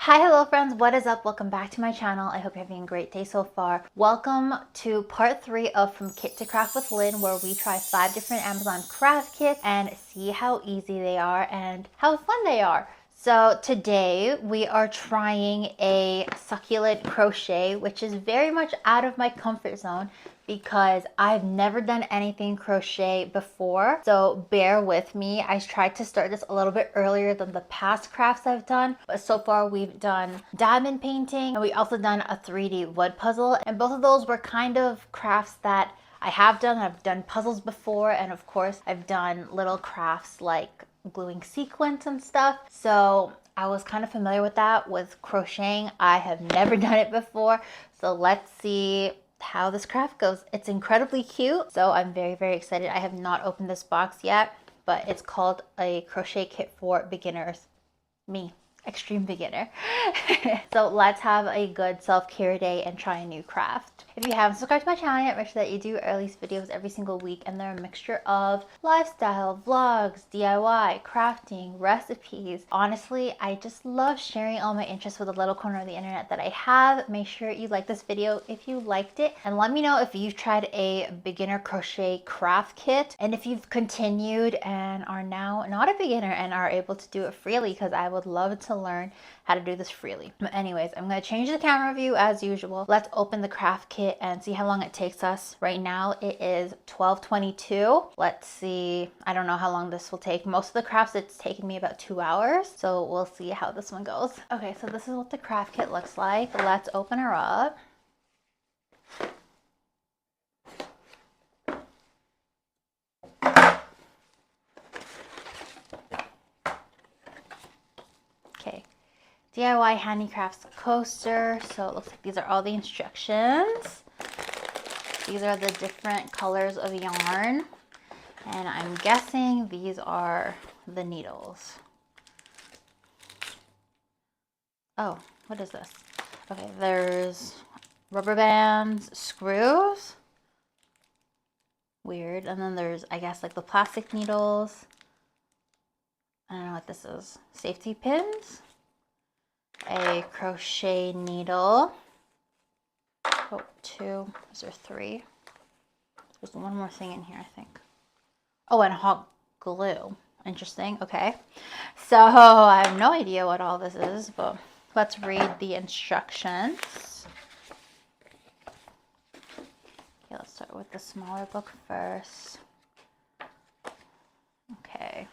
Hi, hello friends, what is up? Welcome back to my channel. I hope you're having a great day so far. Welcome to part 3 of From Kit to Craft with Lynn, where we try 5 different Amazon craft kits and see how easy they are and how fun they are. So today we are trying a succulent crochet, which is very much out of my comfort zone because I've never done anything crochet before. So bear with me. I tried to start this a little bit earlier than the past crafts I've done, but so far we've done diamond painting and we also done a 3D wood puzzle. And both of those were kind of crafts that I have done. I've done puzzles before, and of course I've done little crafts like gluing sequins and stuff. So I was kind of familiar with that. With crocheting, I have never done it before. So let's see how this craft goes. It's incredibly cute, so I'm very excited. I have not opened this box yet, but it's called a crochet kit for beginners. Me, extreme beginner. So let's have a good self-care day and try a new craft. If you haven't subscribed to my channel yet, make sure that you do. I release videos every single week, and they're a mixture of lifestyle, vlogs, DIY, crafting, recipes. Honestly, I just love sharing all my interests with a little corner of the internet that I have. Make sure you like this video if you liked it, and let me know if you've tried a beginner crochet craft kit, and if you've continued and are now not a beginner and are able to do it freely, because I would love to learn how to do this freely. But anyways, I'm going to change the camera view as usual. Let's open the craft kit and see how long it takes us. Right now it is 12:22. Let's see. I don't know how long this will take. Most of the crafts, it's taken me about 2 hours. So we'll see how this one goes. Okay, so this is what the craft kit looks like. Let's open her up. Okay. DIY Handicrafts coaster. So it looks like these are all the instructions. These are the different colors of yarn, and I'm guessing these are the needles. Oh, what is this? Okay, there's rubber bands, screws. Weird. And then there's, I guess, like the plastic needles. I don't know what this is. Safety pins. A crochet needle. Oh, 2. Is there 3? There's one more thing in here, I think. Oh, and hot glue. Interesting. Okay. So I have no idea what all this is, but let's read the instructions. Okay, let's start with the smaller book first. Okay.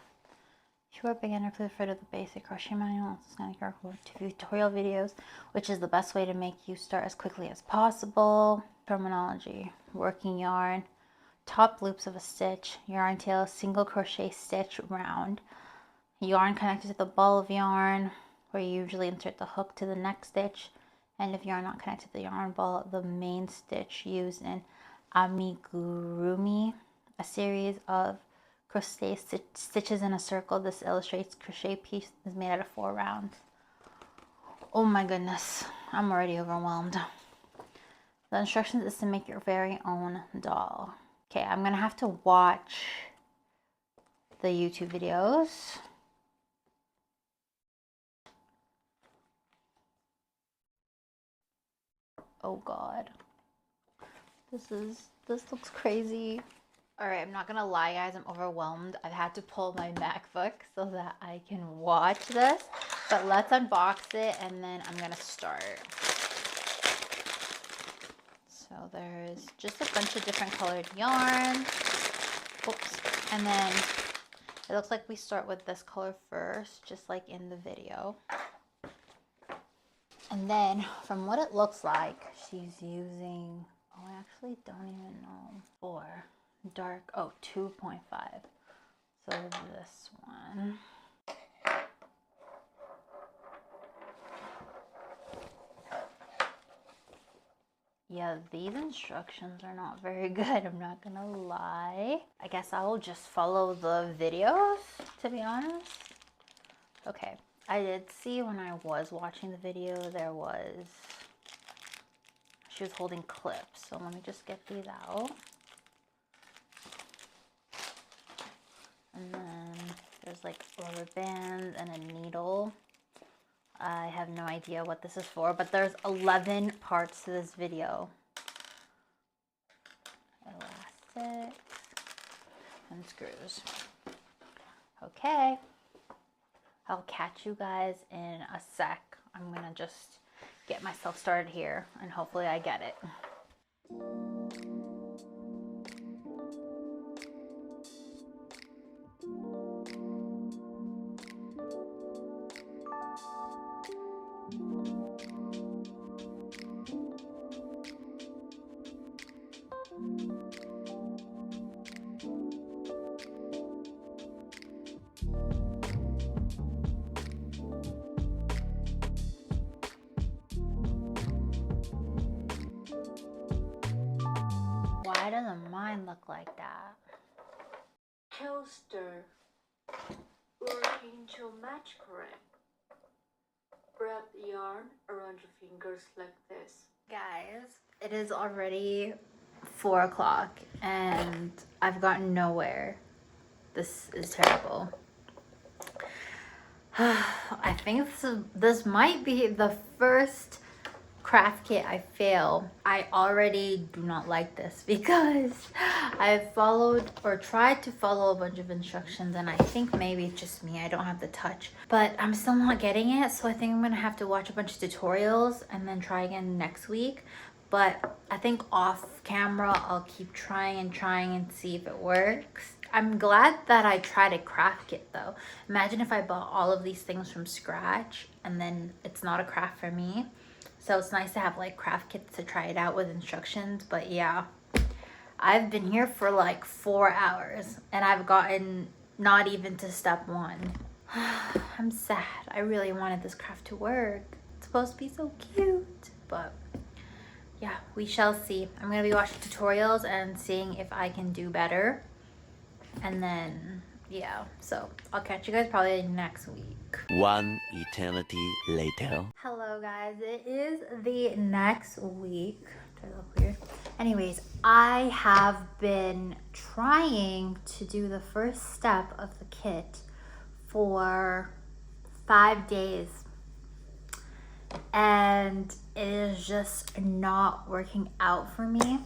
If you are a beginner, please refer to the basic crochet manual and tutorial videos, which is the best way to make you start as quickly as possible. Terminology: working yarn, top loops of a stitch, yarn tail, single crochet stitch round, yarn connected to the ball of yarn, where you usually insert the hook to the next stitch, and if yarn not connected to the yarn ball, the main stitch used in amigurumi, a series of crochet stitches in a circle. This illustrates crochet piece is made out of 4 rounds. Oh my goodness, I'm already overwhelmed. The instructions is to make your very own doll. Okay, I'm gonna have to watch the YouTube videos. Oh God, this looks crazy. All right, I'm not gonna lie, guys, I'm overwhelmed. I've had to pull my MacBook so that I can watch this, but let's unbox it and then I'm gonna start. So there's just a bunch of different colored yarn. Oops. And then it looks like we start with this color first, just like in the video. And then from what it looks like, she's using, oh, I actually don't even know, 4 dark, oh, 2.5. So this one. Yeah, these instructions are not very good, I'm not gonna lie. I guess I will just follow the videos, to be honest. Okay, I did see when I was watching the video, she was holding clips, so let me just get these out. And then there's like rubber bands and a needle. I have no idea what this is for, but there's 11 parts to this video. Elastics and screws. Okay, I'll catch you guys in a sec. I'm gonna just get myself started here and hopefully I get it. Why doesn't mine look like that? Toaster working to match correct. Wrap the yarn around your fingers like this. Guys, it is already 4 o'clock and I've gotten nowhere. This is terrible. I think this might be the first craft kit I fail. I already do not like this because I've followed or tried to follow a bunch of instructions and I think maybe it's just me, I don't have the touch, but I'm still not getting it, so I think I'm gonna have to watch a bunch of tutorials and then try again next week. But I think off camera I'll keep trying and see if it works. I'm glad that I tried a craft kit though. Imagine if I bought all of these things from scratch and then it's not a craft for me. So it's nice to have like craft kits to try it out with instructions. But yeah, I've been here for like 4 hours and I've gotten not even to step 1. I'm sad. I really wanted this craft to work. It's supposed to be so cute, but yeah, we shall see. I'm gonna be watching tutorials and seeing if I can do better. And then, yeah, so I'll catch you guys probably next week. One eternity later. Hello guys, it is the next week. Do I look weird? Anyways, I have been trying to do the first step of the kit for 5 days. And it is just not working out for me.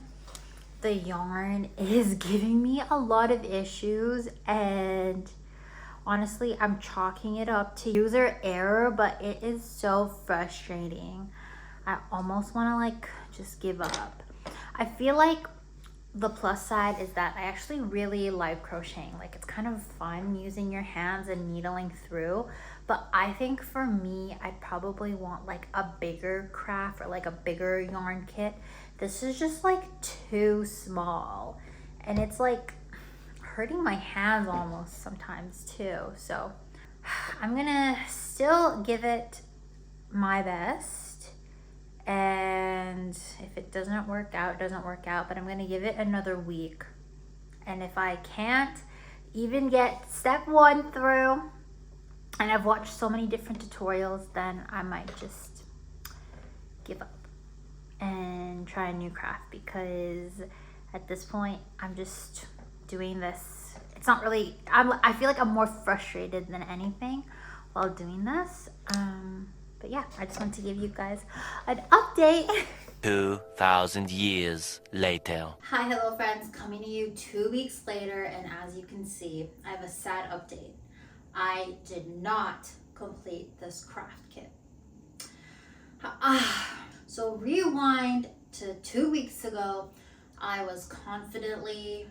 The yarn is giving me a lot of issues and honestly, I'm chalking it up to user error, but it is so frustrating. I almost want to like just give up. I feel like the plus side is that I actually really like crocheting. Like it's kind of fun using your hands and needling through, but I think for me, I'd probably want like a bigger craft or like a bigger yarn kit. This is just like too small and it's like hurting my hands almost sometimes too. So I'm gonna still give it my best, and if it doesn't work out, it doesn't work out, but I'm gonna give it another week. And if I can't even get step 1 through, and I've watched so many different tutorials, then I might just give up and try a new craft, because at this point I'm just doing this. It's not really, I feel like I'm more frustrated than anything while doing this. But yeah, I just want to give you guys an update. 2,000 years later. Hi, hello friends, coming to you 2 weeks later, and as you can see, I have a sad update. I did not complete this craft kit. So rewind to 2 weeks ago, I was confidently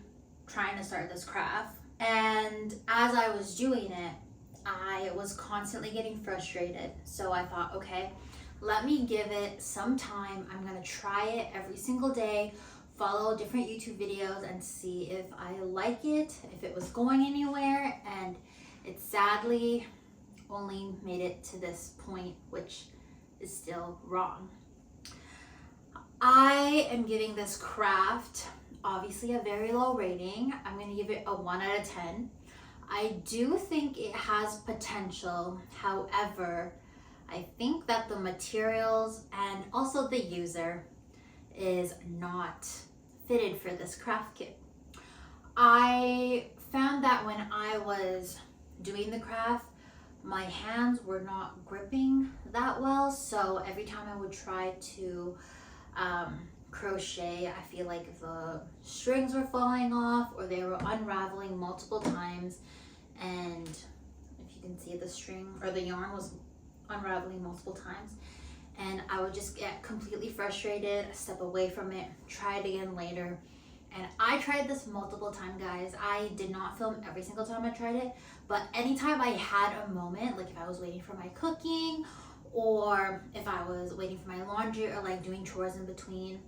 trying to start this craft, and as I was doing it, I was constantly getting frustrated. So I thought, okay, let me give it some time. I'm gonna try it every single day, follow different YouTube videos and see if I like it, if it was going anywhere, and it sadly only made it to this point, which is still wrong. I am giving this craft obviously a very low rating. I'm gonna give it a 1 out of 10. I do think it has potential. However, I think that the materials and also the user is not fitted for this craft kit. I found that when I was doing the craft, my hands were not gripping that well, so every time I would try to crochet, I feel like the strings were falling off or they were unraveling multiple times, and if you can see, the string or the yarn was unraveling multiple times, and I would just get completely frustrated, step away from it, try it again later. And I tried this multiple times, guys. I did not film every single time I tried it, but anytime I had a moment, like if I was waiting for my cooking or if I was waiting for my laundry or like doing chores in between,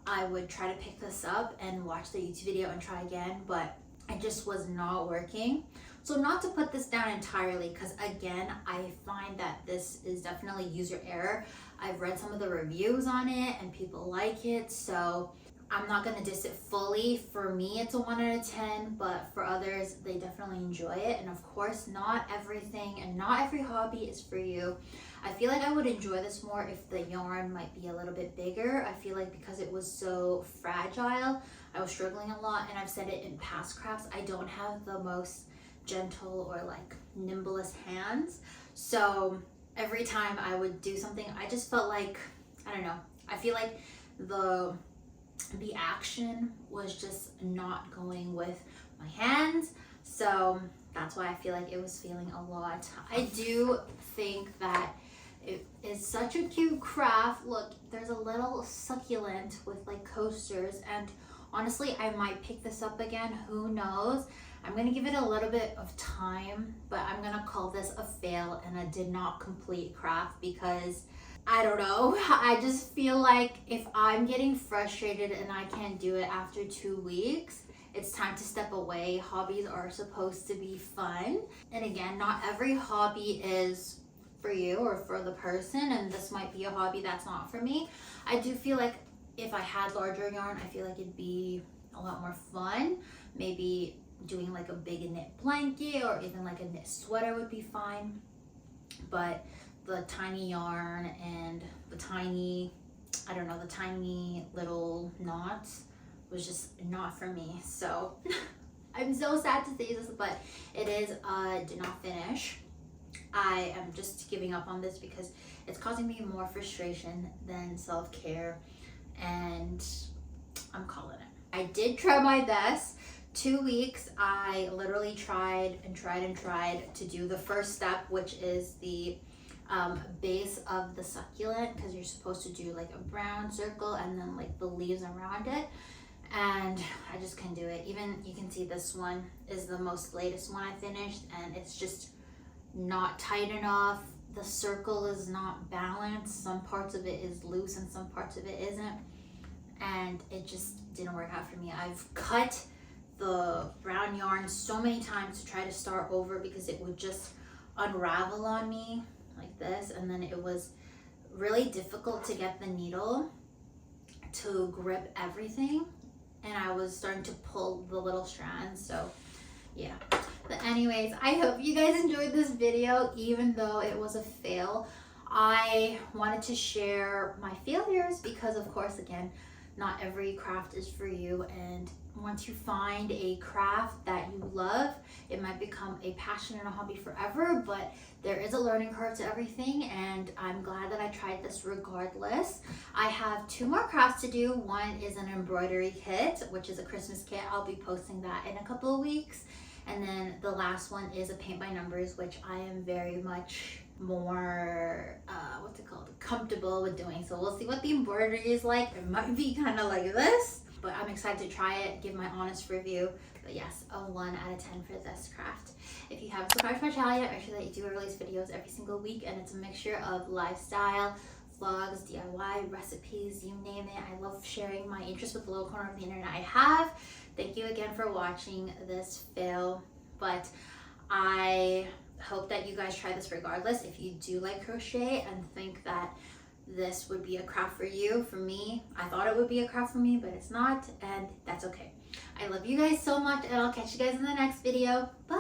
I would try to pick this up and watch the YouTube video and try again, but it just was not working. So not to put this down entirely, because again, I find that this is definitely user error. I've read some of the reviews on it and people like it, so I'm not gonna diss it fully. For me, it's a 1 out of 10, but for others, they definitely enjoy it. And of course, not everything and not every hobby is for you. I feel like I would enjoy this more if the yarn might be a little bit bigger. I feel like because it was so fragile, I was struggling a lot, and I've said it in past crafts, I don't have the most gentle or like nimblest hands. So every time I would do something, I just felt like, I don't know, I feel like the action was just not going with my hands, so that's why I feel like it was feeling a lot. I do think that it is such a cute craft. Look, there's a little succulent with like coasters, and honestly, I might pick this up again, who knows. I'm gonna give it a little bit of time, but I'm gonna call this a fail and a did not complete craft, because I don't know, I just feel like if I'm getting frustrated and I can't do it after 2 weeks, it's time to step away. Hobbies are supposed to be fun. And again, not every hobby is for you or for the person, and this might be a hobby that's not for me. I do feel like if I had larger yarn, I feel like it'd be a lot more fun. Maybe doing like a big knit blanket or even like a knit sweater would be fine. But the tiny yarn and the tiny, I don't know, the tiny little knots was just not for me. So I'm so sad to say this, but it is a did not finish. I am just giving up on this because it's causing me more frustration than self-care, and I'm calling it. I did try my best. 2 weeks, I literally tried to do the first step, which is the base of the succulent, because you're supposed to do like a brown circle and then like the leaves around it, and I just couldn't do it. Even you can see this one is the most latest one I finished, and it's just not tight enough. The circle is not balanced. Some parts of it is loose and some parts of it isn't, and it just didn't work out for me. I've cut the brown yarn so many times to try to start over because it would just unravel on me like this, and then it was really difficult to get the needle to grip everything, and I was starting to pull the little strands. So yeah, but anyways, I hope you guys enjoyed this video, even though it was a fail. I wanted to share my failures because, of course, again, not every craft is for you, and once you find a craft that you love, it might become a passion and a hobby forever, but there is a learning curve to everything, and I'm glad that I tried this regardless. I have 2 more crafts to do. One is an embroidery kit, which is a Christmas kit. I'll be posting that in a couple of weeks. And then the last one is a paint by numbers, which I am very much more comfortable with doing. So we'll see what the embroidery is like. It might be kind of like this, but I'm excited to try it, give my honest review. But yes, a 1 out of 10 for this craft. If you haven't subscribed to my channel yet, make sure that you do release videos every single week, and it's a mixture of lifestyle, vlogs, DIY, recipes, you name it. I love sharing my interest with the little corner of the internet I have. Thank you again for watching this fail, but I hope that you guys try this regardless. If you do like crochet and think that this would be a craft for you, for me, I thought it would be a craft for me, but it's not, and that's okay. I love you guys so much, and I'll catch you guys in the next video. Bye!